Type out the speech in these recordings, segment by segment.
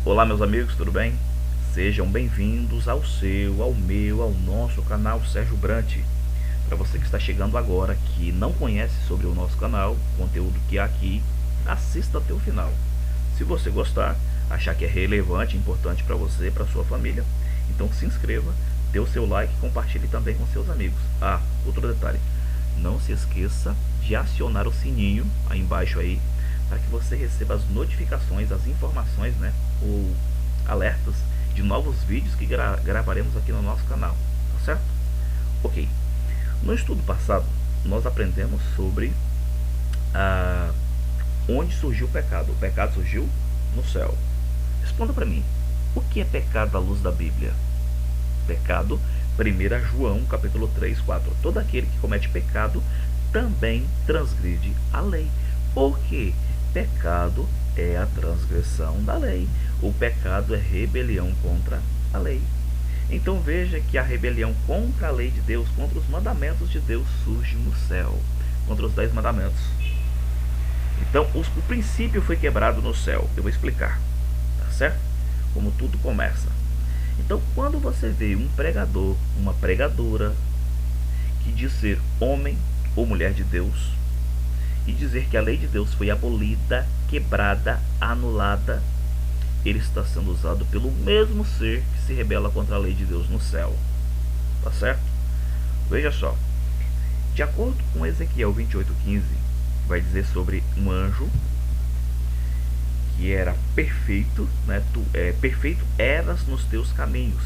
Olá meus amigos, tudo bem? Sejam bem-vindos ao seu, ao meu, ao nosso canal Sérgio Brant. Para você que está chegando agora, que não conhece sobre o nosso canal, o conteúdo que há aqui, assista até o final. Se você gostar, achar que é relevante, importante para você e para sua família, então se inscreva, dê o seu like e compartilhe também com seus amigos. Ah, outro detalhe, não se esqueça de acionar o sininho aí embaixo aí, para que você receba as notificações, as informações, né, ou alertas de novos vídeos que gravaremos aqui no nosso canal, tá certo? Ok, no estudo passado nós aprendemos sobre onde surgiu o pecado. O pecado surgiu no céu. Responda para mim, o que é pecado à luz da Bíblia? Pecado, 1 João capítulo 3, 4. Todo aquele que comete pecado também transgride a lei. Porque pecado é a transgressão da lei. O pecado é rebelião contra a lei. Então veja que a rebelião contra a lei de Deus, contra os mandamentos de Deus, surge no céu, contra os 10 mandamentos. Então o princípio foi quebrado no céu. Eu vou explicar, tá certo? Como tudo começa. Então quando você vê um pregador, uma pregadora que diz ser homem ou mulher de Deus e dizer que a lei de Deus foi abolida, quebrada, anulada, ele está sendo usado pelo mesmo ser que se rebela contra a lei de Deus no céu, tá certo? Veja só, de acordo com Ezequiel 28:15, vai dizer sobre um anjo que era perfeito, né? Perfeito eras nos teus caminhos,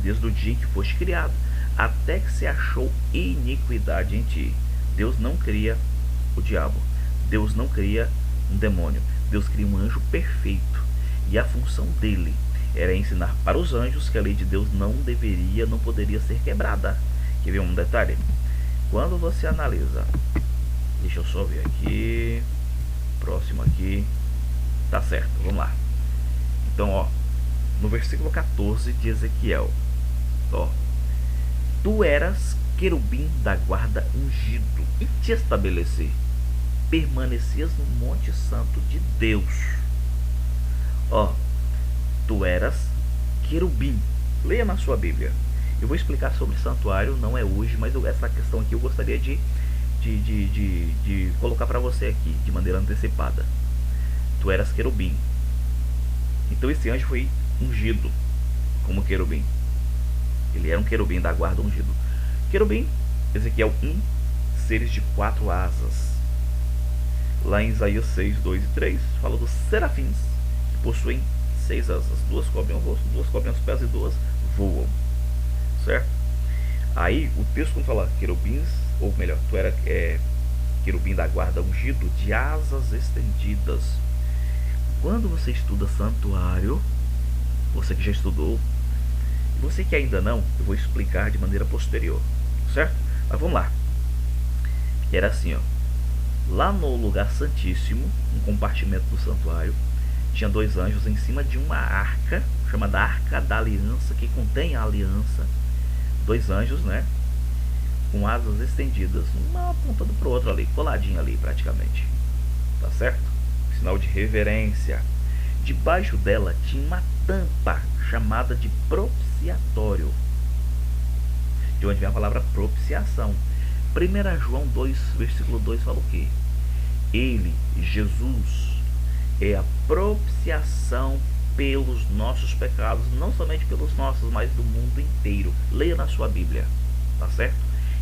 desde o dia em que foste criado, até que se achou iniquidade em ti. Deus não cria o diabo, Deus não cria um demônio, Deus cria um anjo perfeito, e a função dele era ensinar para os anjos que a lei de Deus não poderia ser quebrada. Quer ver um detalhe? Quando você analisa, deixa eu só ver aqui, próximo aqui, tá certo, vamos lá. Então, ó, no versículo 14 de Ezequiel, ó, tu eras querubim da guarda ungido e te estabelecer, permanecias no monte santo de Deus. Ó, tu eras querubim. Leia na sua Bíblia. Eu vou explicar sobre santuário, não é hoje, mas essa questão aqui eu gostaria de colocar para você aqui, de maneira antecipada. Tu eras querubim. Então esse anjo foi ungido como querubim. Ele era um querubim da guarda ungido. Querubim, Ezequiel 1, seres de 4 asas. Lá em Isaías 6, 2 e 3, fala dos serafins, que possuem 6 asas. 2 cobrem o rosto, 2 cobrem os pés e 2 voam. Certo? Aí o texto quando fala querubins, ou melhor, tu era querubim da guarda ungido, de asas estendidas. Quando você estuda santuário, você que já estudou, e você que ainda não, eu vou explicar de maneira posterior, certo? Mas vamos lá. Era assim, ó. Lá no lugar santíssimo, um compartimento do santuário, tinha 2 anjos em cima de uma arca, chamada Arca da Aliança, que contém a aliança. 2 anjos, né? Com asas estendidas, uma apontando para o outro ali, coladinho ali praticamente. Tá certo? Sinal de reverência. Debaixo dela tinha uma tampa chamada de propiciatório, de onde vem a palavra propiciação. 1 João 2, versículo 2 fala o quê? Ele, Jesus, é a propiciação pelos nossos pecados, não somente pelos nossos, mas do mundo inteiro. Leia na sua Bíblia, tá certo?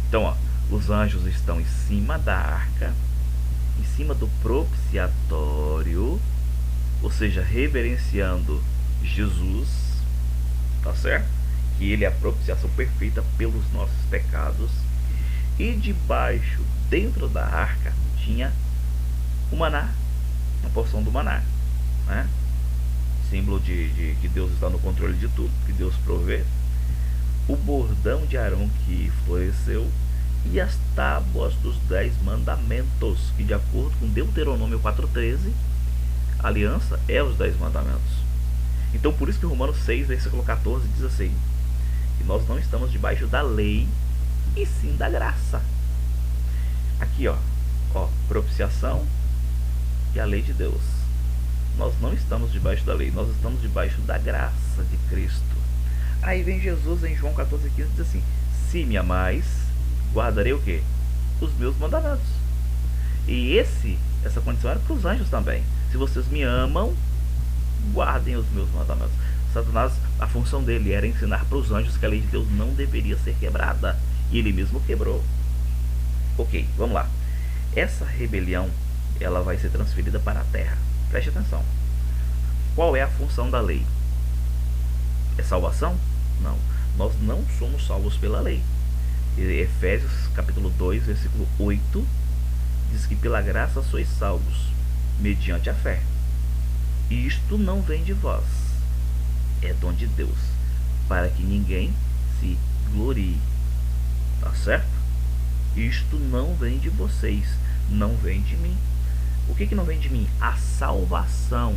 Então, ó, os anjos estão em cima da arca, em cima do propiciatório, ou seja, reverenciando Jesus, tá certo? Que ele é a propiciação perfeita pelos nossos pecados. E debaixo, dentro da arca, tinha o maná, uma porção do maná, né? Símbolo de que Deus está no controle de tudo, que Deus provê. O bordão de Arão que floresceu e as tábuas dos 10 mandamentos, que de acordo com Deuteronômio 4:13, a aliança é os 10 mandamentos. Então por isso que Romanos 6, versículo 14 diz assim, que nós não estamos debaixo da lei, e sim da graça. Aqui, ó, propiciação e a lei de Deus. nós não estamos debaixo da lei, nós estamos debaixo da graça de Cristo. Aí vem Jesus em João 14,15 e diz assim: se me amais, guardarei o quê? Os meus mandamentos. E essa condição era para os anjos também. Se vocês me amam, guardem os meus mandamentos. Satanás, a função dele era ensinar para os anjos que a lei de Deus não deveria ser quebrada. E ele mesmo quebrou. Ok, vamos lá. Essa rebelião, ela vai ser transferida para a terra. Preste atenção. Qual é a função da lei? É salvação? Não. Nós não somos salvos pela lei. Efésios capítulo 2, versículo 8, diz que pela graça sois salvos, mediante a fé. E isto não vem de vós, é dom de Deus, para que ninguém se glorie. Tá certo? Isto não vem de vocês, não vem de mim. O que não vem de mim? A salvação.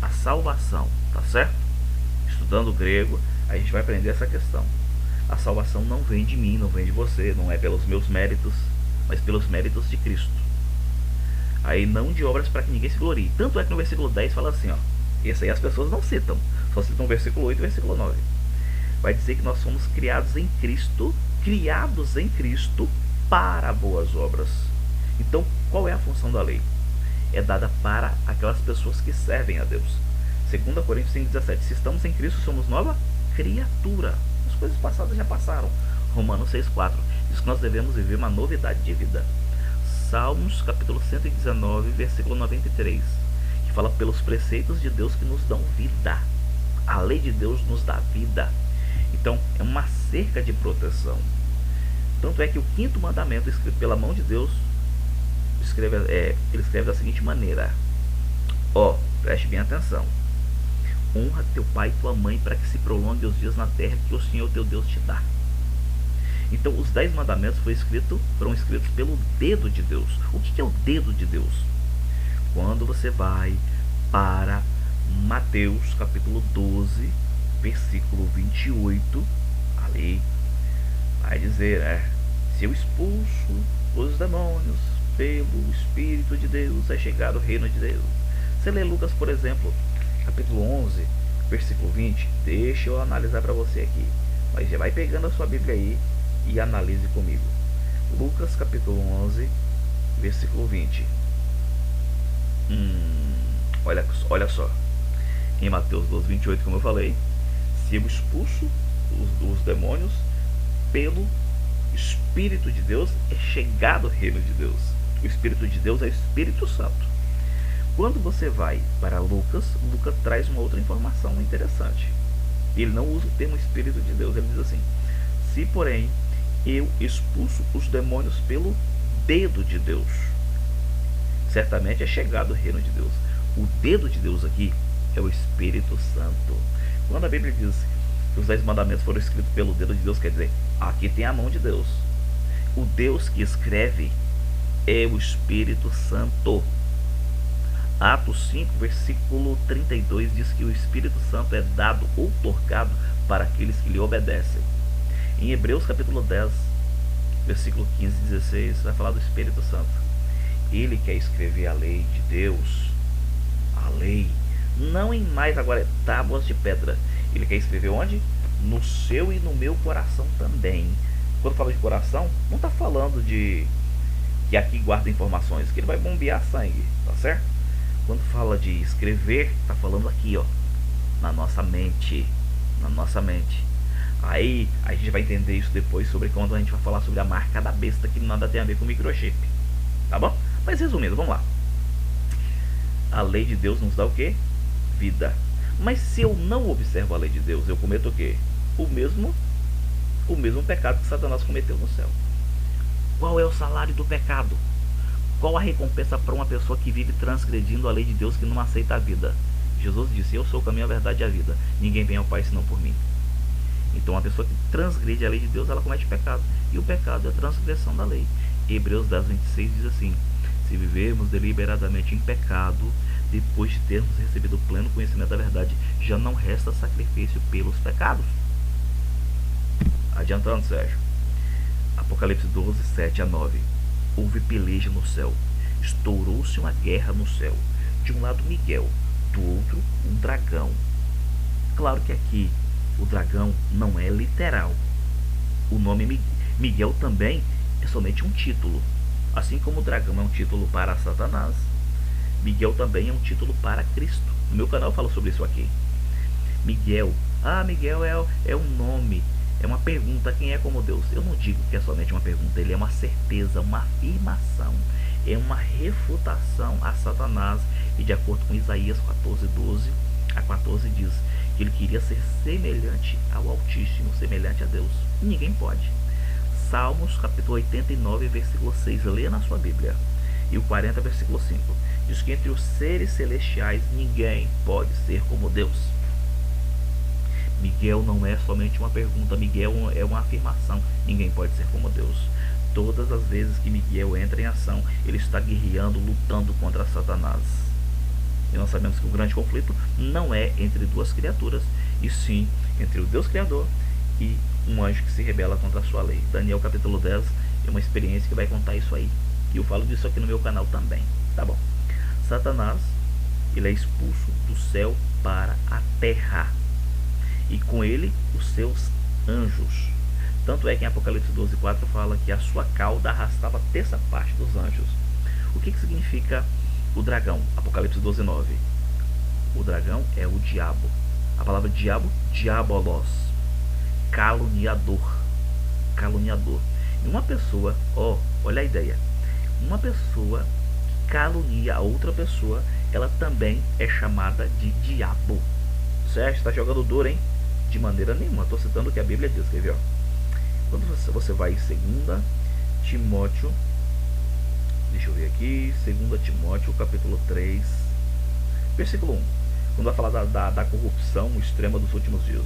A salvação, tá certo? Estudando grego, a gente vai aprender essa questão. A salvação não vem de mim, não vem de você, não é pelos meus méritos, mas pelos méritos de Cristo. Aí não de obras para que ninguém se glorie. Tanto é que no versículo 10 fala assim, ó. Esse aí as pessoas não citam, só citam o versículo 8 e o versículo 9. Vai dizer que nós somos criados em Cristo para boas obras. Então, qual é a função da lei? É dada para aquelas pessoas que servem a Deus. 2 Coríntios 5,17. Se estamos em Cristo, somos nova criatura. As coisas passadas já passaram. Romanos 6,4. Diz que nós devemos viver uma novidade de vida. Salmos capítulo 119, versículo 93, que fala pelos preceitos de Deus que nos dão vida. A lei de Deus nos dá vida. Então, é uma cerca de proteção. Tanto é que o quinto mandamento, escrito pela mão de Deus, ele escreve da seguinte maneira: preste bem atenção. Honra teu pai e tua mãe, para que se prolongue os dias na terra que o Senhor teu Deus te dá. Então, os 10 mandamentos foram escritos pelo dedo de Deus. O que é o dedo de Deus? Quando você vai para Mateus capítulo 12, versículo 28, ali vai dizer, se eu expulso os demônios pelo Espírito de Deus, é chegado o reino de Deus. Você lê Lucas, por exemplo, capítulo 11, versículo 20, deixa eu analisar para você aqui, mas já vai pegando a sua Bíblia aí e analise comigo. Lucas capítulo 11, versículo 20. Olha só. Em Mateus 12, 28, como eu falei, se eu expulso os demônios pelo Espírito de Deus, é chegado o reino de Deus. O Espírito de Deus é o Espírito Santo. Quando você vai para Lucas traz uma outra informação interessante. Ele não usa o termo Espírito de Deus, ele diz assim: se porém eu expulso os demônios pelo dedo de Deus, certamente é chegado o reino de Deus. O dedo de Deus aqui é o Espírito Santo. Quando a Bíblia diz que os 10 mandamentos foram escritos pelo dedo de Deus, quer dizer, aqui tem a mão de Deus. O Deus que escreve é o Espírito Santo. Atos 5, versículo 32 diz que o Espírito Santo é dado, outorgado para aqueles que lhe obedecem. Em Hebreus capítulo 10, versículo 15 e 16, vai falar do Espírito Santo. Ele quer escrever a lei de Deus, a lei, não em mais agora tábuas de pedra. Ele quer escrever onde? No seu e no meu coração também. Quando fala de coração, não está falando de que aqui guarda informações, que ele vai bombear sangue, tá certo? Quando fala de escrever, está falando aqui, na nossa mente, Aí a gente vai entender isso depois, sobre quando a gente vai falar sobre a marca da besta, que nada tem a ver com microchip, tá bom? Mas resumindo, vamos lá. A lei de Deus nos dá o quê? Vida. Mas se eu não observo a lei de Deus, eu cometo o quê? O mesmo pecado que Satanás cometeu no céu. Qual é o salário do pecado? Qual a recompensa para uma pessoa que vive transgredindo a lei de Deus, que não aceita a vida? Jesus disse: eu sou o caminho, a verdade e a vida. Ninguém vem ao Pai senão por mim. Então, a pessoa que transgride a lei de Deus, ela comete pecado. E o pecado é a transgressão da lei. Hebreus 10, 26 diz assim: se vivermos deliberadamente em pecado, depois de termos recebido o pleno conhecimento da verdade, já não resta sacrifício pelos pecados. Adiantando, Sérgio. Apocalipse 12, 7 a 9. Houve peleja no céu. Estourou-se uma guerra no céu. De um lado Miguel, do outro um dragão. Claro que aqui o dragão não é literal. O nome Miguel também é somente um título. Assim como o dragão é um título para Satanás, Miguel também é um título para Cristo. No meu canal eu falo sobre isso aqui. Miguel. Miguel é um nome, é uma pergunta, quem é como Deus? Eu não digo que é somente uma pergunta, ele é uma certeza, uma afirmação, é uma refutação a Satanás. E de acordo com Isaías 14:12 a 14 diz que ele queria ser semelhante ao Altíssimo, semelhante a Deus. Ninguém pode. Salmos capítulo 89, versículo 6, leia na sua Bíblia. E o 40, versículo 5, diz que entre os seres celestiais ninguém pode ser como Deus. Miguel não é somente uma pergunta, Miguel é uma afirmação. Ninguém pode ser como Deus. Todas as vezes que Miguel entra em ação, ele está guerreando, lutando contra Satanás. E nós sabemos que o grande conflito não é entre duas criaturas, e sim entre o Deus Criador e um anjo que se rebela contra a sua lei. Daniel capítulo 10 é uma experiência que vai contar isso aí. E eu falo disso aqui no meu canal também. Tá bom. Satanás, ele é expulso do céu para a terra. E com ele, os seus anjos. Tanto é que em Apocalipse 12:4 fala que a sua cauda arrastava a terça parte dos anjos. O que significa o dragão? Apocalipse 12:9. O dragão é o diabo. A palavra diabo, diabolos. Caluniador. Caluniador. E uma pessoa, olha a ideia. Uma pessoa que calunia a outra pessoa, ela também é chamada de diabo. Certo? Está jogando duro, hein? De maneira nenhuma. Estou citando o que a Bíblia diz. Quer ver? Ó? Quando você vai em 2 Timóteo, deixa eu ver aqui, 2 Timóteo capítulo 3, versículo 1, quando vai falar da corrupção extrema dos últimos dias.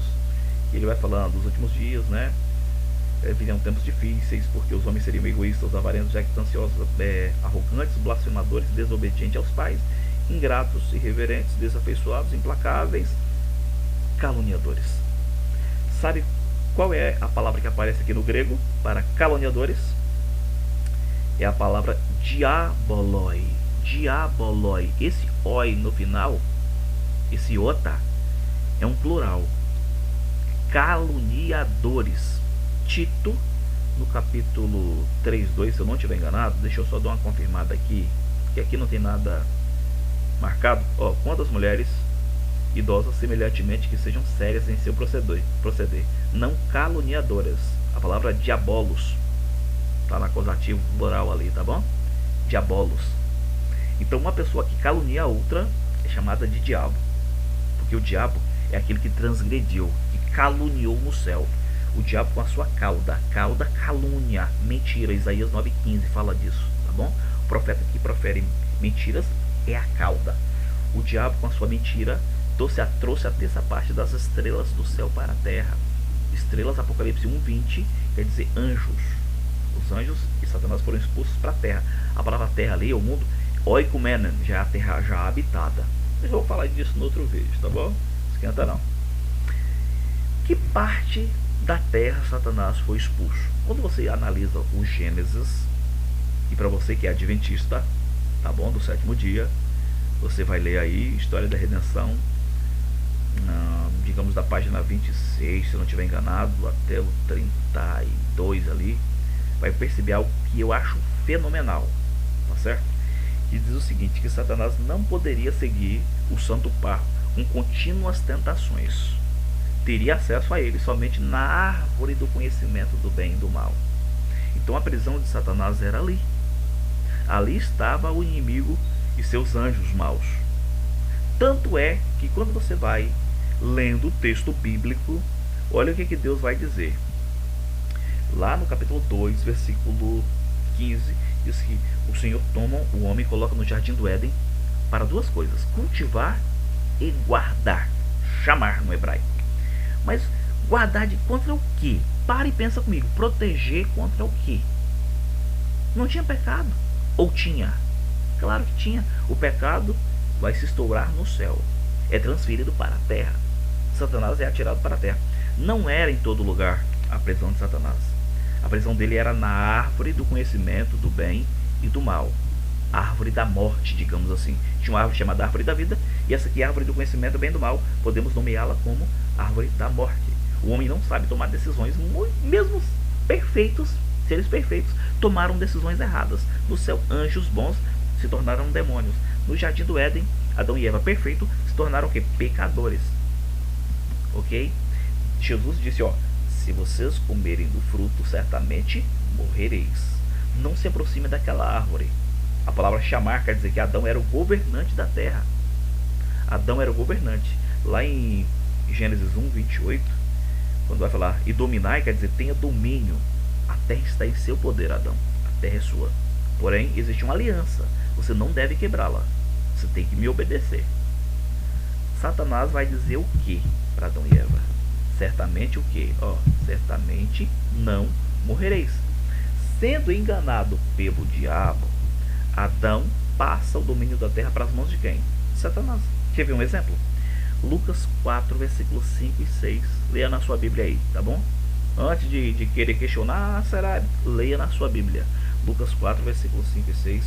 Ele vai falando dos últimos dias, né? Virão tempos difíceis, porque os homens seriam egoístas, avarentos, jactanciosos, arrogantes, blasfemadores, desobedientes aos pais, ingratos, irreverentes, desafeiçoados, implacáveis, caluniadores. Sabe qual é a palavra que aparece aqui no grego para caluniadores? É a palavra diaboloi. Diaboloi. Esse oi no final, esse ota, é um plural. Caluniadores. Tito, no capítulo 3:2, se eu não estiver enganado, deixa eu só dar uma confirmada aqui, que aqui não tem nada marcado. Quantas mulheres idosas, semelhantemente, que sejam sérias em seu proceder, não caluniadoras. A palavra diabolos está na acusativo plural ali, tá bom? Diabolos. Então uma pessoa que calunia a outra é chamada de diabo, porque o diabo é aquele que transgrediu, que caluniou no céu. O diabo com a sua cauda calúnia, mentira. Isaías 9:15 fala disso, tá bom? O profeta que profere mentiras é a cauda. O diabo com a sua mentira trouxe a terça parte das estrelas do céu para a terra. Estrelas, Apocalipse 1:20, quer dizer anjos. Os anjos e Satanás foram expulsos para a terra. A palavra terra ali, o mundo, oikumenen, já é a terra já habitada. Eu vou falar disso no outro vídeo, tá bom? Não esquenta não. Que parte da terra Satanás foi expulso? Quando você analisa o Gênesis, e para você que é adventista, tá bom, do 7º dia, você vai ler aí História da Redenção, digamos da página 26, se eu não estiver enganado, até o 32 ali, vai perceber algo que eu acho fenomenal, tá certo? Que diz o seguinte, que Satanás não poderia seguir o santo par com contínuas tentações. Teria acesso a ele somente na árvore do conhecimento do bem e do mal. Então a prisão de Satanás era ali. Ali estava o inimigo e seus anjos maus. Tanto é que quando você vai lendo o texto bíblico, olha o que Deus vai dizer. Lá no capítulo 2, versículo 15, diz que o Senhor toma o homem e coloca no jardim do Éden para duas coisas: cultivar e guardar. Chamar no hebraico. Mas guardar contra o quê? Para e pensa comigo. Proteger contra o quê? Não tinha pecado? Ou tinha? Claro que tinha. O pecado vai se estourar no céu. É transferido para a terra. Satanás é atirado para a terra. Não era em todo lugar a prisão de Satanás. A prisão dele era na árvore do conhecimento do bem e do mal. árvore da morte, digamos assim. Tinha uma árvore chamada árvore da vida, e essa aqui, árvore do conhecimento do bem e do mal, podemos nomeá-la como árvore da morte. O homem não sabe tomar decisões, mesmo perfeitos, seres perfeitos, tomaram decisões erradas. No céu, anjos bons se tornaram demônios. No jardim do Éden, Adão e Eva perfeitos se tornaram o quê? Pecadores. Ok? Jesus disse, ó, se vocês comerem do fruto, certamente morrereis. Não se aproxime daquela árvore. A palavra chamar quer dizer que Adão era o governante da terra. Adão era o governante. Lá em Gênesis 1, 28, quando vai falar, e dominar, quer dizer, tenha domínio. A terra está em seu poder, Adão. A terra é sua. Porém, existe uma aliança. Você não deve quebrá-la. Você tem que me obedecer. Satanás vai dizer o que para Adão e Eva? Certamente o que? Certamente não morrereis. Sendo enganado pelo diabo, Adão passa o domínio da terra para as mãos de quem? Satanás. Quer ver um exemplo? Lucas 4, versículos 5 e 6. Leia na sua Bíblia aí, tá bom? Antes de querer questionar, será? Leia na sua Bíblia. Lucas 4, versículos 5 e 6.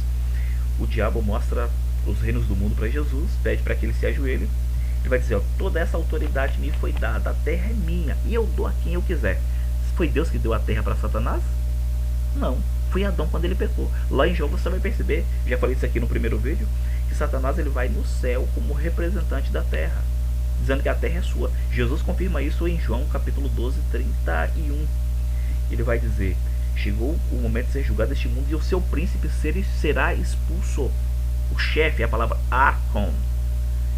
O diabo mostra os reinos do mundo para Jesus, pede para que ele se ajoelhe. Ele vai dizer, ó, toda essa autoridade me foi dada, a terra é minha, e eu dou a quem eu quiser. Foi Deus que deu a terra para Satanás? Não, foi Adão quando ele pecou. Lá em João você vai perceber, já falei isso aqui no primeiro vídeo, que Satanás ele vai no céu como representante da terra, dizendo que a terra é sua. Jesus confirma isso em João capítulo 12, 31. Ele vai dizer, chegou o momento de ser julgado este mundo e o seu príncipe será expulso. O chefe é a palavra archon,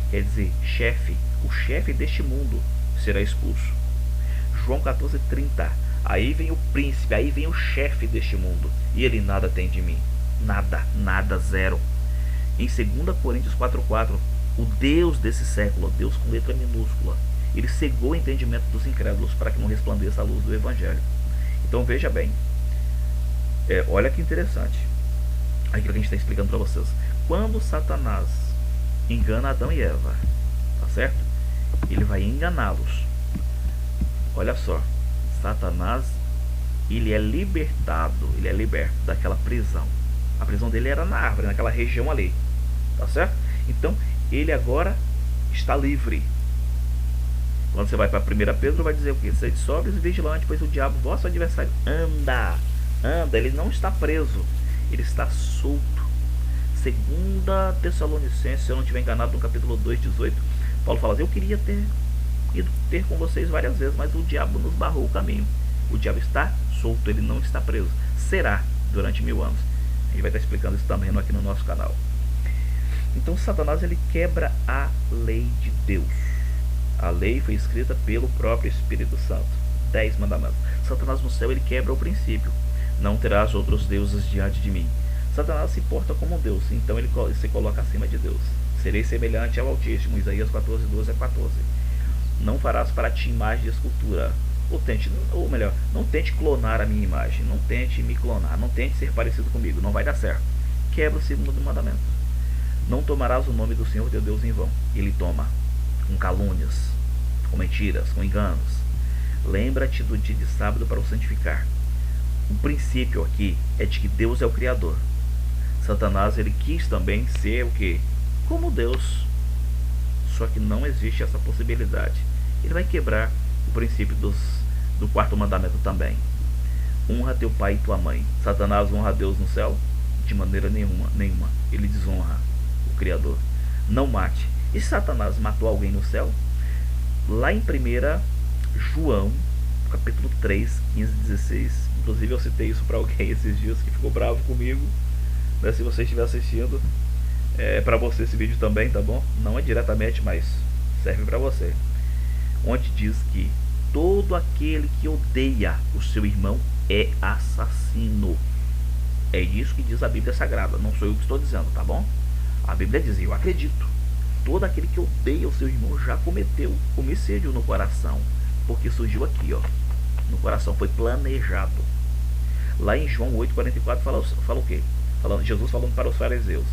quer dizer chefe. O chefe deste mundo será expulso. João 14, 30. Aí vem o príncipe, aí vem o chefe deste mundo, e ele nada tem de mim. Nada, nada, zero. Em 2 Coríntios 4:4, o Deus desse século, Deus com letra minúscula, ele cegou o entendimento dos incrédulos para que não resplandeça a luz do Evangelho. Então veja bem, olha que interessante aquilo que a gente está explicando para vocês. Quando Satanás engana Adão e Eva, tá certo? Ele vai enganá-los. Olha só, Satanás, ele é libertado, ele é liberto daquela prisão. A prisão dele era na árvore, naquela região ali, tá certo? Então, ele agora está livre. Quando você vai para 1 Pedro, vai dizer o quê? Sede sóbrios e vigilantes, pois o diabo, vosso adversário, anda, ele não está preso, ele está solto. 2 Tessalonicenses, se eu não estiver enganado, no capítulo 2, 18, Paulo fala assim, eu queria ido ter com vocês várias vezes, mas o diabo nos barrou o caminho. O diabo está solto, ele não está preso. Será durante 1000 anos. A gente vai estar explicando isso também aqui no nosso canal. Então Satanás ele quebra a lei de Deus. A lei foi escrita pelo próprio Espírito Santo. 10 mandamentos. Satanás no céu ele quebra o princípio. Não terás outros deuses diante de mim. Satanás se porta como um Deus, então ele se coloca acima de Deus. Serei semelhante ao Altíssimo. Isaías 14, 12 a 14. Não farás para ti imagem de escultura. Ou melhor, não tente clonar a minha imagem. Não tente me clonar. Não tente ser parecido comigo. Não vai dar certo. Quebra o segundo mandamento. Não tomarás o nome do Senhor teu Deus em vão. Ele toma com calúnias, com mentiras, com enganos. Lembra-te do dia de sábado para o santificar. O princípio aqui é de que Deus é o Criador. Satanás ele quis também ser o quê? Como Deus. Só que não existe essa possibilidade. Ele vai quebrar o princípio do quarto mandamento também. Honra teu pai e tua mãe. Satanás honra a Deus no céu? De maneira nenhuma. Ele desonra o Criador. Não mate. E se Satanás matou alguém no céu? Lá em 1 João, capítulo 3, 15 e 16. Inclusive eu citei isso para alguém esses dias que ficou bravo comigo. Né? Se você estiver assistindo, é para você esse vídeo também, tá bom? Não é diretamente, mas serve para você. Onde diz que todo aquele que odeia o seu irmão é assassino. É isso que diz a Bíblia Sagrada, não sou eu que estou dizendo, tá bom? A Bíblia diz, eu acredito, todo aquele que odeia o seu irmão já cometeu homicídio no coração, porque surgiu aqui, ó, no coração, foi planejado. Lá em João 8,44 fala o quê? Jesus falando para os fariseus,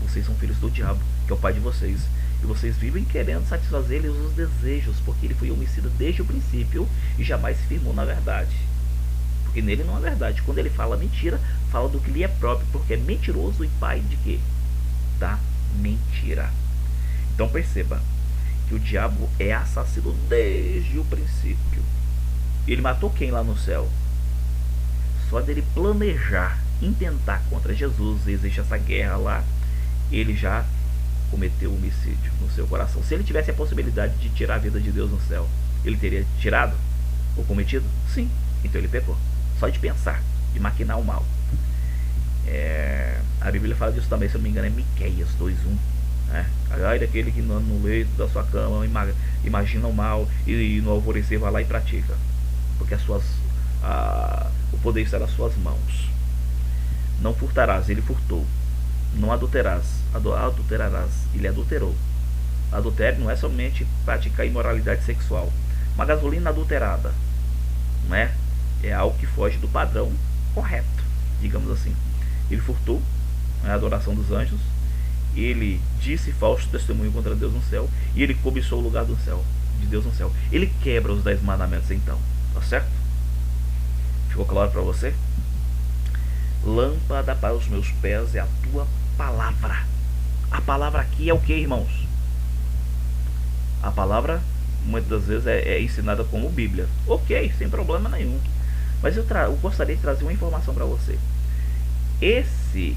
vocês são filhos do diabo, que é o pai de vocês, e vocês vivem querendo satisfazer lhes os desejos, porque ele foi homicida desde o princípio e jamais se firmou na verdade. porque nele não é verdade. Quando ele fala mentira, fala do que lhe é próprio, porque é mentiroso e pai de quê? Da mentira. Então perceba que o diabo é assassino desde o princípio. Ele matou quem lá no céu? Só dele planejar, intentar contra Jesus, existe essa guerra lá, ele já cometeu homicídio no seu coração. Se ele tivesse a possibilidade de tirar a vida de Deus no céu, ele teria tirado ou cometido? Sim. Então ele pecou. Só de pensar, de maquinar o mal. A Bíblia fala disso também, se eu não me engano, é Miqueias 2:1. Né? Ai daquele que no leito da sua cama imagina o mal e no alvorecer vai lá e pratica. Porque o poder está nas suas mãos. Não furtarás, ele furtou. Não adulterarás, ele adulterou. Adultério não é somente praticar imoralidade sexual. Uma gasolina adulterada, não é? É algo que foge do padrão correto, digamos assim. Ele furtou a adoração dos anjos, ele disse falso testemunho contra Deus no céu, e ele cobiçou o lugar de Deus no céu. Ele quebra os 10 mandamentos então, tá certo? Ficou claro para você? Lâmpada para os meus pés é a tua palavra. A palavra aqui é o que, irmãos? A palavra muitas das vezes é ensinada como Bíblia. Ok, sem problema nenhum. Mas eu gostaria de trazer uma informação para você. Esse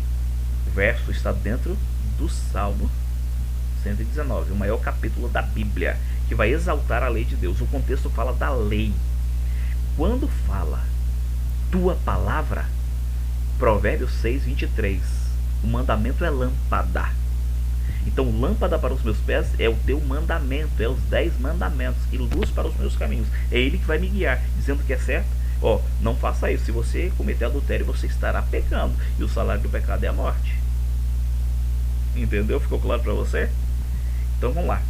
verso está dentro do Salmo 119, o maior capítulo da Bíblia, que vai exaltar a lei de Deus. O contexto fala da lei. Quando fala tua palavra, Provérbios 6:23, o mandamento é lâmpada. Então lâmpada para os meus pés é o teu mandamento, é os 10 mandamentos, e luz para os meus caminhos. É ele que vai me guiar, dizendo que é certo. Não faça isso. Se você cometer adultério, você estará pecando, e o salário do pecado é a morte. Entendeu? Ficou claro para você? Então vamos lá.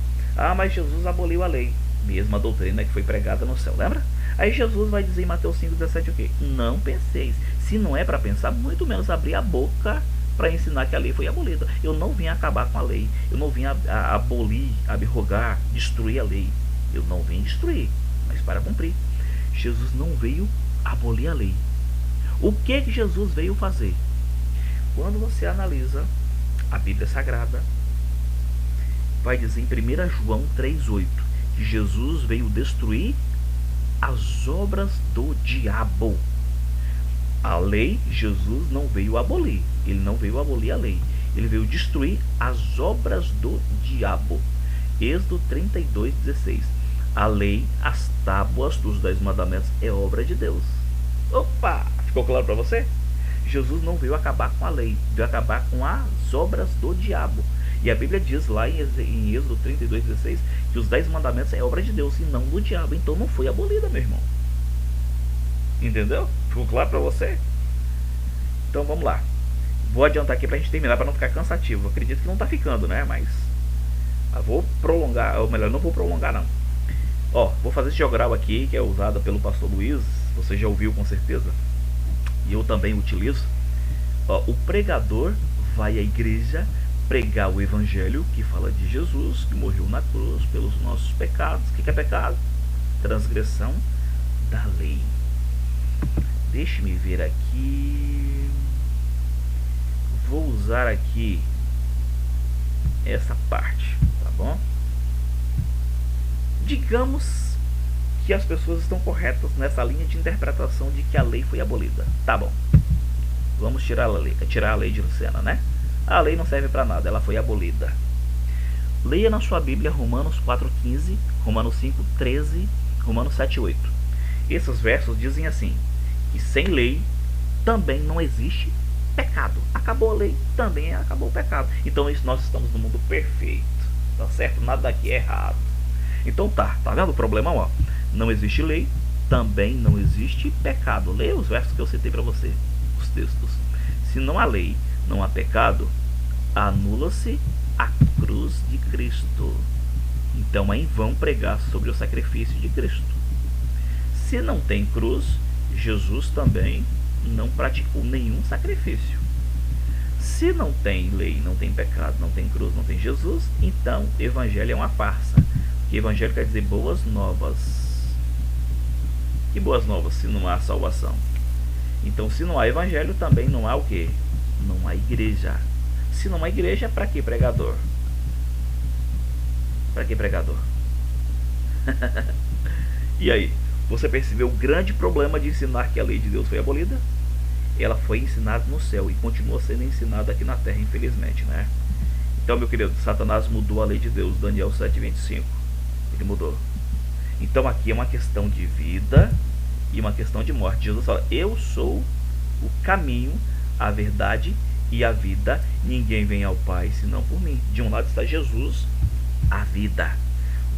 Mas Jesus aboliu a lei, mesma doutrina que foi pregada no céu, lembra? Aí Jesus vai dizer em Mateus 5:17 o quê? Não penseis. Se não é para pensar, muito menos abrir a boca para ensinar que a lei foi abolida. Eu não vim acabar com a lei. Eu não vim abolir, abrogar, destruir a lei. Eu não vim destruir, mas para cumprir. Jesus não veio abolir a lei. O que Jesus veio fazer? Quando você analisa a Bíblia Sagrada, vai dizer em 1 João 3:8 que Jesus veio destruir as obras do diabo. A lei, Jesus não veio abolir. Ele não veio abolir a lei. Ele veio destruir as obras do diabo. Êxodo 32:16. A lei, as tábuas dos 10 mandamentos é obra de Deus. Opa! Ficou claro para você? Jesus não veio acabar com a lei, veio acabar com as obras do diabo. E a Bíblia diz lá em Êxodo 32:16 que os 10 mandamentos é obra de Deus e não do diabo. Então não foi abolida, meu irmão. Entendeu? Ficou claro para você? Então vamos lá. Vou adiantar aqui pra gente terminar, para não ficar cansativo. Acredito que não tá ficando, né? Mas vou prolongar, ou melhor, não vou prolongar não. Vou fazer esse jogral aqui, que é usado pelo pastor Luiz. Você já ouviu com certeza. E eu também utilizo. O pregador vai à igreja pregar o evangelho, que fala de Jesus, que morreu na cruz pelos nossos pecados. O que é pecado? Transgressão da lei. Deixe-me ver aqui. Vou usar aqui essa parte, tá bom? Digamos que as pessoas estão corretas nessa linha de interpretação de que a lei foi abolida. Tá bom. Vamos tirar a lei de cena, né? A lei não serve para nada, ela foi abolida. Leia na sua Bíblia Romanos 4:15, Romanos 5:13, Romanos 7:8. Esses versos dizem assim: que sem lei também não existe pecado. Acabou a lei, também acabou o pecado. Então nós estamos no mundo perfeito, tá certo? Nada daqui é errado. Então tá vendo o problema? Não existe lei, também não existe pecado. Leia os versos que eu citei para você, os textos. Se não há lei, não há pecado, anula-se a cruz de Cristo. Então é em vão pregar sobre o sacrifício de Cristo. Se não tem cruz, Jesus também não praticou nenhum sacrifício. Se não tem lei, não tem pecado, não tem cruz, não tem Jesus, então evangelho é uma farsa. Porque evangelho quer dizer boas novas. E boas novas se não há salvação? Então, se não há evangelho, também não há o quê? Não há igreja. Se não há igreja, para que pregador? Para que pregador? E aí, você percebeu o grande problema de ensinar que a lei de Deus foi abolida? Ela foi ensinada no céu e continua sendo ensinada aqui na terra, infelizmente, né? Então, meu querido, Satanás mudou a lei de Deus, Daniel 7:25. Ele mudou. Então, aqui é uma questão de vida e uma questão de morte. Jesus fala: eu sou o caminho, a verdade e a vida. Ninguém vem ao Pai senão por mim. De um lado está Jesus, a vida.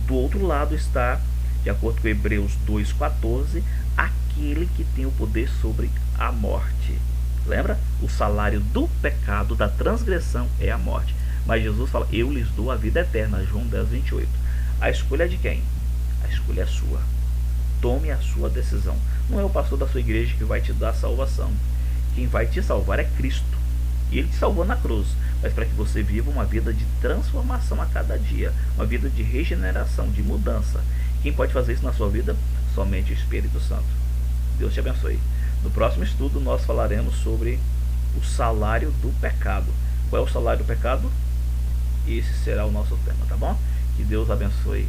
Do outro lado está, de acordo com Hebreus 2:14, aquele que tem o poder sobre a morte. Lembra? O salário do pecado, da transgressão, é a morte. Mas Jesus fala: eu lhes dou a vida eterna. João 10:28. A escolha é de quem? A escolha é sua. Tome a sua decisão. Não é o pastor da sua igreja que vai te dar a salvação. Quem vai te salvar é Cristo. E Ele te salvou na cruz. Mas para que você viva uma vida de transformação a cada dia. Uma vida de regeneração, de mudança. Quem pode fazer isso na sua vida? Somente o Espírito Santo. Deus te abençoe. No próximo estudo nós falaremos sobre o salário do pecado. Qual é o salário do pecado? Esse será o nosso tema, tá bom? Que Deus abençoe.